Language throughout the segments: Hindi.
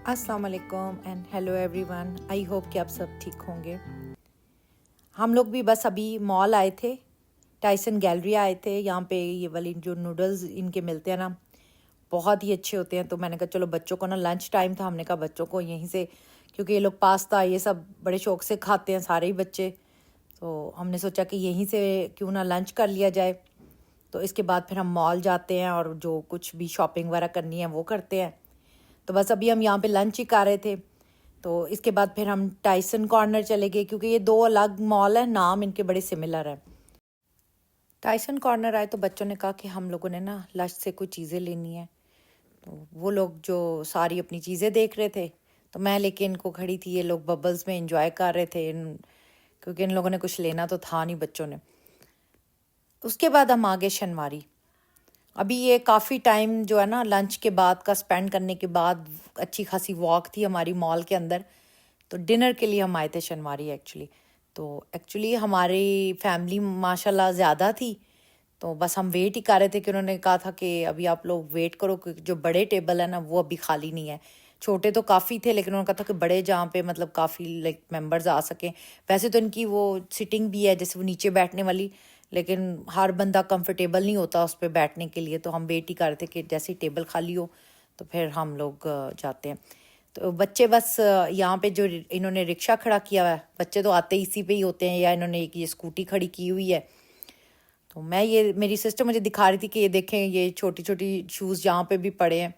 अस्सलाम वालेकुम and hello everyone. I hope कि आप सब ठीक होंगे। हम लोग भी बस अभी मॉल आए थे, टाइसन गैलरी आए थे। यहाँ पे ये वाली जो नूडल्स इनके मिलते हैं ना, बहुत ही अच्छे होते हैं। तो मैंने कहा चलो बच्चों को ना लंच टाइम था, हमने कहा बच्चों को यहीं से, क्योंकि ये लोग पास्ता ये सब बड़े शौक से खाते हैं सारे ही बच्चे। तो हमने सोचा कि यहीं से क्यों ना लंच कर लिया जाए। तो इसके बाद फिर हम मॉल जाते हैं और जो कुछ भी शॉपिंग वगैरह करनी है वो करते हैं। तो बस अभी हम यहाँ पे लंच ही कर रहे थे। तो इसके बाद फिर हम टाइसन कॉर्नर चले गए, क्योंकि ये दो अलग मॉल है, नाम इनके बड़े सिमिलर है। टाइसन कॉर्नर आए तो बच्चों ने कहा कि हम लोगों ने ना लंच से कुछ चीज़ें लेनी है। तो वो लोग जो सारी अपनी चीज़ें देख रहे थे, तो मैं लेके इनको खड़ी थी। ये लोग बबल्स में एंजॉय कर रहे थे क्योंकि इन लोगों ने कुछ लेना तो था नहीं बच्चों ने। उसके बाद हम आगे शनवारी। अभी ये काफ़ी टाइम जो है ना लंच के बाद का स्पेंड करने के बाद अच्छी खासी वॉक थी हमारी मॉल के अंदर। तो डिनर के लिए हम आए थे शनवारी एक्चुअली। तो एक्चुअली हमारी फैमिली माशाल्लाह ज़्यादा थी। तो बस हम वेट ही कर रहे थे कि उन्होंने कहा था कि अभी आप लोग वेट करो, क्योंकि जो बड़े टेबल है ना वो अभी खाली नहीं है। छोटे तो काफ़ी थे, लेकिन उन्होंने कहा था कि बड़े जहाँ पे मतलब काफ़ी लाइक मेंबर्स आ सकें। वैसे तो इनकी वो सिटिंग भी है, जैसे वो नीचे बैठने वाली, लेकिन हर बंदा कंफर्टेबल नहीं होता उस पर बैठने के लिए। तो हम वेट ही कर रहे थे कि जैसे ही टेबल खाली हो तो फिर हम लोग जाते हैं। तो बच्चे बस यहाँ पे जो इन्होंने रिक्शा खड़ा किया हुआ है, बच्चे तो आते ही इसी पे ही होते हैं, या इन्होंने एक ये स्कूटी खड़ी की हुई है। तो मैं ये मेरी सिस्टर मुझे दिखा रही थी कि ये देखें ये छोटी छोटी शूज़ यहाँ पे भी पड़े हैं।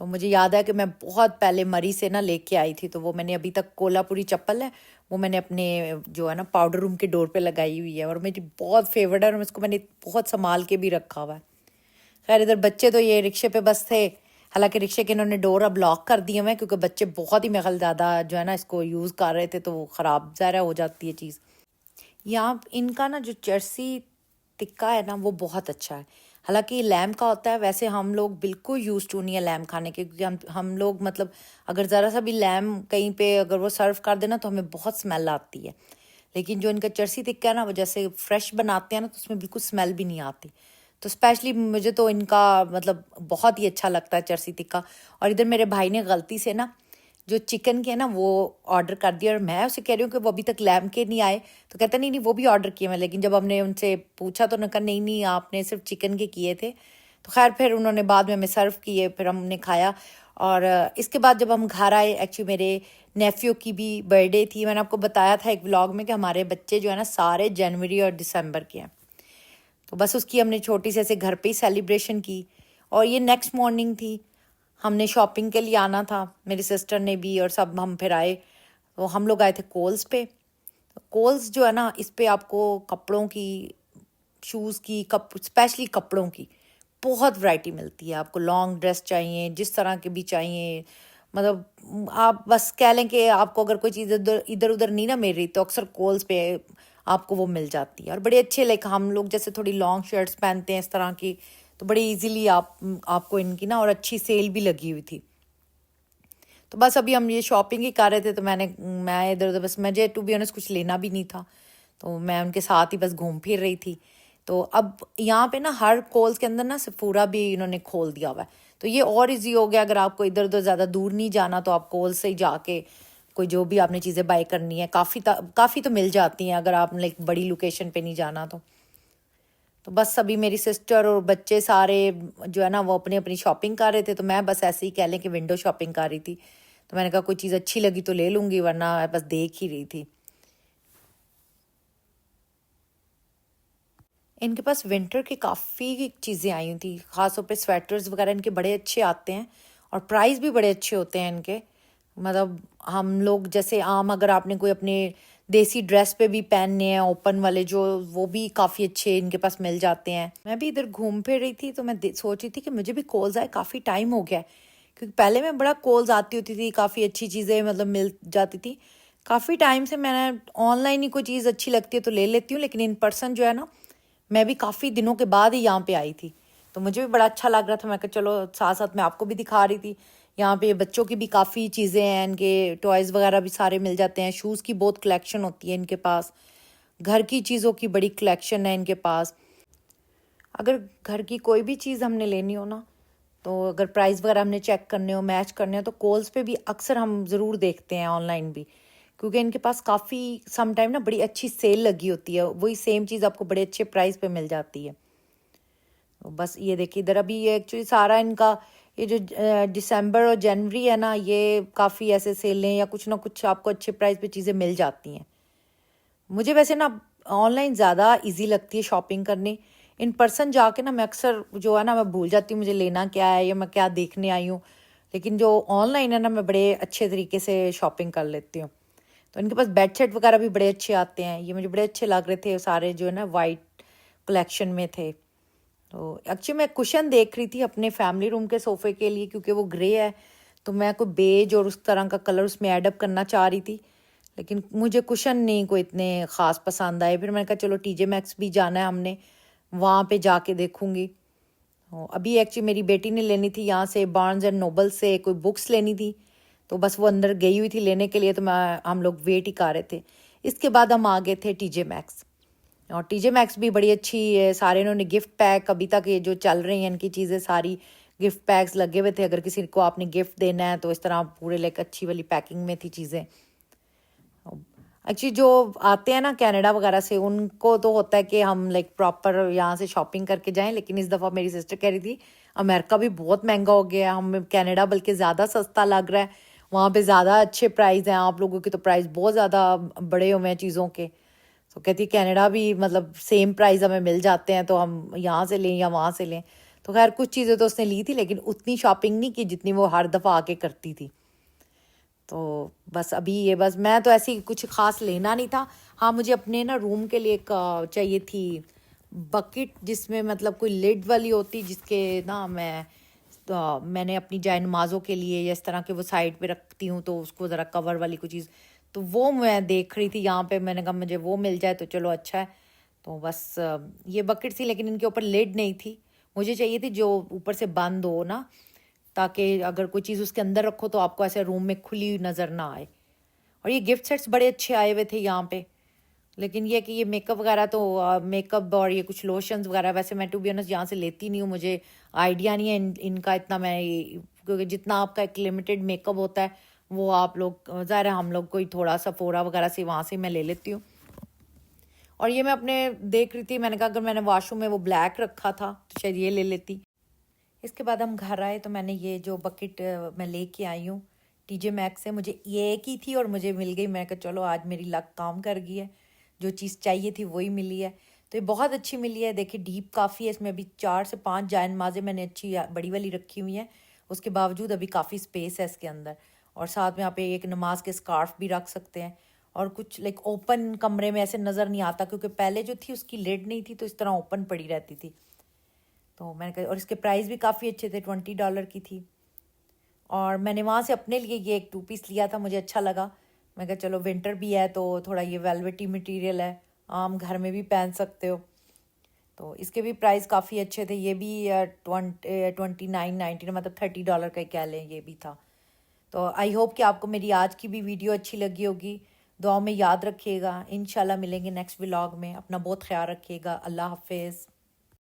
तो मुझे याद है कि मैं बहुत पहले मरी से ना लेके आई थी, तो वो मैंने अभी तक कोल्हापुरी चप्पल है, वो मैंने अपने जो है ना पाउडर रूम के डोर पे लगाई हुई है, और मेरी बहुत फेवरेट है और इसको मैंने बहुत संभाल के भी रखा हुआ है। खैर इधर बच्चे तो ये रिक्शे पे बस थे। हालांकि रिक्शे के इन्होंने डोर अब लॉक कर दिए हुए हैं, क्योंकि बच्चे बहुत ही मेखल ज़्यादा जो है ना इसको यूज़ कर रहे थे, तो वो ख़राब ज़ाहिर हो जाती है चीज़। यहाँ इनका ना जो चर्सी टिक्का है ना वो बहुत अच्छा है। हालांकि लैम का होता है, वैसे हम लोग बिल्कुल यूज टू नहीं है लैम खाने के, क्योंकि हम लोग मतलब अगर ज़रा सा भी लैम कहीं पे अगर वो सर्व कर देना तो हमें बहुत स्मेल आती है। लेकिन जो इनका चर्सी टिक्का है ना, वो जैसे फ्रेश बनाते हैं ना तो उसमें बिल्कुल स्मेल भी नहीं आती। तो स्पेशली मुझे तो इनका मतलब बहुत ही अच्छा लगता है चर्सी टिक्का। और इधर मेरे भाई ने गलती से ना जो चिकन के ना वो ऑर्डर कर दिया, और मैं उसे कह रही हूँ कि वो अभी तक लैम्ब के नहीं आए। तो कहता नहीं नहीं वो भी ऑर्डर किए मैं, लेकिन जब हमने उनसे पूछा तो उन्होंने कहा नहीं नहीं आपने सिर्फ चिकन के किए थे। तो खैर फिर उन्होंने बाद में हमें सर्व किए, फिर हमने खाया। और इसके बाद जब हम घर आए, एक्चुअली मेरे नेफ्यू की भी बर्थडे थी। मैंने आपको बताया था एक व्लॉग में कि हमारे बच्चे जो है ना सारे जनवरी और दिसंबर के हैं। तो बस उसकी हमने छोटी से ऐसे घर पे ही सेलिब्रेशन की। और ये नेक्स्ट मॉर्निंग थी, हमने शॉपिंग के लिए आना था, मेरी सिस्टर ने भी और सब हम फिर आए। तो हम लोग आए थे कोल्स पे। तो कोल्स जो है ना इस पे आपको कपड़ों की, शूज़ की, स्पेशली कपड़ों की बहुत वैरायटी मिलती है। आपको लॉन्ग ड्रेस चाहिए, जिस तरह के भी चाहिए, मतलब आप बस कह लें कि आपको अगर कोई चीज़ इधर इधर उधर नहीं ना मिल रही तो अक्सर कोल्स पे आपको वो मिल जाती है। और बड़े अच्छे, लाइक हम लोग जैसे थोड़ी लॉन्ग शर्ट्स पहनते हैं इस तरह की, तो बड़ी इजीली आपको इनकी ना, और अच्छी सेल भी लगी हुई थी। तो बस अभी हम ये शॉपिंग ही कर रहे थे, तो मैं इधर उधर बस, मुझे टू बी ऑनेस्ट कुछ लेना भी नहीं था, तो मैं उनके साथ ही बस घूम फिर रही थी। तो अब यहाँ पे ना हर कोल्स के अंदर ना सिफूरा भी इन्होंने खोल दिया हुआ है, तो ये और इजी हो गया। अगर आपको इधर उधर ज़्यादा दूर नहीं जाना तो आप कोल्स से ही जाके कोई जो भी आपने चीज़ें बाय करनी है काफ़ी तो मिल जाती हैं, अगर आप लाइक बड़ी लोकेशन पे नहीं जाना तो बस अभी मेरी सिस्टर और बच्चे सारे जो है ना वो अपनी अपनी शॉपिंग कर रहे थे, तो मैं बस ऐसे ही कह लें कि विंडो शॉपिंग कर रही थी। तो मैंने कहा कोई चीज़ अच्छी लगी तो ले लूँगी, वरना बस देख ही रही थी। इनके पास विंटर की काफ़ी चीज़ें आई हुई थी, ख़ासतौर पे स्वेटर्स वगैरह इनके बड़े अच्छे आते हैं, और प्राइस भी बड़े अच्छे होते हैं इनके। मतलब हम लोग जैसे आम अगर आपने कोई अपने देसी ड्रेस पे भी पहनने हैं ओपन वाले जो, वो भी काफ़ी अच्छे इनके पास मिल जाते हैं। मैं भी इधर घूम फिर रही थी, तो मैं सोच रही थी कि मुझे भी कोल्स आए, काफ़ी टाइम हो गया है, क्योंकि पहले मैं बड़ा कोल्स आती होती थी, काफ़ी अच्छी चीज़ें मतलब मिल जाती थी। काफ़ी टाइम से मैंने ऑनलाइन ही कोई चीज़ अच्छी लगती है तो ले लेती हूँ, लेकिन इन पर्सन जो है ना, मैं भी काफ़ी दिनों के बाद ही यहाँ पे आई थी, तो मुझे भी बड़ा अच्छा लग रहा था। मैं कहा चलो साथ साथ मैं आपको भी दिखा रही थी। यहाँ पे बच्चों की भी काफ़ी चीज़ें हैं, इनके टॉयज़ वगैरह भी सारे मिल जाते हैं, शूज़ की बहुत कलेक्शन होती है इनके पास, घर की चीज़ों की बड़ी कलेक्शन है इनके पास। अगर घर की कोई भी चीज़ हमने लेनी हो ना, तो अगर प्राइस वगैरह हमने चेक करने हो, मैच करने हो, तो कोल्स पे भी अक्सर हम ज़रूर देखते हैं, ऑनलाइन भी, क्योंकि इनके पास काफ़ी सम टाइम ना बड़ी अच्छी सेल लगी होती है, वही सेम चीज़ आपको बड़े अच्छे प्राइस पे मिल जाती है। तो बस ये देखिए इधर अभी ये एक्चुअली सारा इनका ये जो दिसंबर और जनवरी है ना, ये काफ़ी ऐसे सेलें या कुछ ना कुछ आपको अच्छे प्राइस पे चीज़ें मिल जाती हैं। मुझे वैसे ना ऑनलाइन ज़्यादा इजी लगती है शॉपिंग करनी। इन पर्सन जाके ना मैं अक्सर जो है ना मैं भूल जाती हूँ मुझे लेना क्या है या मैं क्या देखने आई हूँ। लेकिन जो ऑनलाइन है ना मैं बड़े अच्छे तरीके से शॉपिंग कर लेती हूँ। तो इनके पास बेडशीट वगैरह भी बड़े अच्छे आते हैं। ये मुझे बड़े अच्छे लग रहे थे, सारे जो है ना वाइट कलेक्शन में थे। तो एक्चुअली मैं कुशन देख रही थी अपने फैमिली रूम के सोफ़े के लिए, क्योंकि वो ग्रे है, तो मैं कोई बेज और उस तरह का कलर उसमें ऐड अप करना चाह रही थी। लेकिन मुझे कुशन नहीं कोई इतने ख़ास पसंद आए। फिर मैंने कहा चलो टीजे मैक्स भी जाना है हमने, वहाँ पे जाके देखूँगी। तो अभी एक्चुअली मेरी बेटी ने लेनी थी यहाँ से बार्न्स एंड नोबल से कोई बुक्स लेनी थी, तो बस वो अंदर गई हुई थी लेने के लिए, तो हम लोग वेट ही कर रहे थे। इसके बाद हम आ गए थे टीजे मैक्स। और टीजे मैक्स भी बड़ी अच्छी है, सारे इन्होंने गिफ्ट पैक अभी तक ये जो चल रही हैं इनकी चीज़ें सारी गिफ्ट पैक्स लगे हुए थे। अगर किसी को आपने गिफ्ट देना है तो इस तरह पूरे लाइक अच्छी वाली पैकिंग में थी चीज़ें। एक्चुअली जो आते हैं ना कनाडा वगैरह से, उनको तो होता है कि हम लाइक प्रॉपर यहाँ से शॉपिंग करके जाएं, लेकिन इस दफ़ा मेरी सिस्टर कह रही थी अमेरिका भी बहुत महंगा हो गया है, हमें कनाडा बल्कि ज़्यादा सस्ता लग रहा है, वहाँ पे ज़्यादा अच्छे प्राइस हैं, आप लोगों के तो प्राइस बहुत ज़्यादा बड़े हुए हैं चीज़ों के। तो कहती कनाडा भी मतलब सेम प्राइस हमें मिल जाते हैं, तो हम यहाँ से लें या वहाँ से लें। तो खैर कुछ चीज़ें तो उसने ली थी, लेकिन उतनी शॉपिंग नहीं की जितनी वो हर दफ़ा आके करती थी। तो बस अभी ये बस मैं तो ऐसी कुछ ख़ास लेना नहीं था। हाँ, मुझे अपने ना रूम के लिए एक चाहिए थी बकेट, जिसमें मतलब कोई लिड वाली होती, जिसके ना मैंने अपनी जाए नमाज़ों के लिए या इस तरह के वो साइड पे रखती हूँ, तो उसको ज़रा कवर वाली कोई चीज़, तो वो मैं देख रही थी यहाँ पे। मैंने कहा मुझे वो मिल जाए तो चलो अच्छा है। तो बस ये बकेट थी, लेकिन इनके ऊपर लिड नहीं थी। मुझे चाहिए थी जो ऊपर से बंद हो ना, ताकि अगर कोई चीज़ उसके अंदर रखो तो आपको ऐसे रूम में खुली नज़र ना आए। और ये गिफ्ट सेट्स बड़े अच्छे आए हुए थे यहाँ पे। लेकिन ये कि ये मेकअप वगैरह तो मेकअप और ये कुछ लोशंस वगैरह वैसे मैं टू बी ऑनेस्ट यहाँ से लेती नहीं हूँ, मुझे आइडिया नहीं है इनका इतना। क्योंकि जितना आपका एक लिमिटेड मेकअप होता है वो आप लोग ज़ाहिर है हम लोग कोई थोड़ा सा फोरा वगैरह से वहाँ से मैं ले लेती हूँ। और ये मैं अपने देख रही थी, मैंने कहा अगर मैंने वॉशरूम में वो ब्लैक रखा था तो शायद ये ले लेती। इसके बाद हम घर आए तो मैंने ये जो बकेट मैं लेके आई हूँ टीजे मैक्स से, मुझे ये एक ही थी और मुझे मिल गई। मैं कहा चलो आज मेरी लक काम कर गई है, जो चीज़ चाहिए थी वही मिली है। तो ये बहुत अच्छी मिली है। देखिए डीप काफ़ी है, इसमें अभी 4 से 5 जायन माजे मैंने अच्छी बड़ी वाली रखी हुई हैं, उसके बावजूद अभी काफ़ी स्पेस है इसके अंदर। और साथ में आप एक नमाज के स्कार्फ भी रख सकते हैं। और कुछ लाइक ओपन कमरे में ऐसे नज़र नहीं आता, क्योंकि पहले जो थी उसकी लिड नहीं थी, तो इस तरह ओपन पड़ी रहती थी। तो मैंने कहा, और इसके प्राइस भी काफ़ी अच्छे थे, $20 की थी। और मैंने वहाँ से अपने लिए ये एक 2 पीस लिया था, मुझे अच्छा लगा। मैं कहा चलो विंटर भी है तो थोड़ा ये वेलवेटी मटेरियल है, आम घर में भी पहन सकते हो। तो इसके भी प्राइस काफ़ी अच्छे थे। ये भी 29.90 मतलब $30 का ही कह लें, ये भी था। तो आई होप कि आपको मेरी आज की भी वीडियो अच्छी लगी होगी। दुआ में याद रखिएगा। इंशाल्लाह मिलेंगे नेक्स्ट व्लॉग में। अपना बहुत ख्याल रखिएगा। अल्लाह हाफिज़।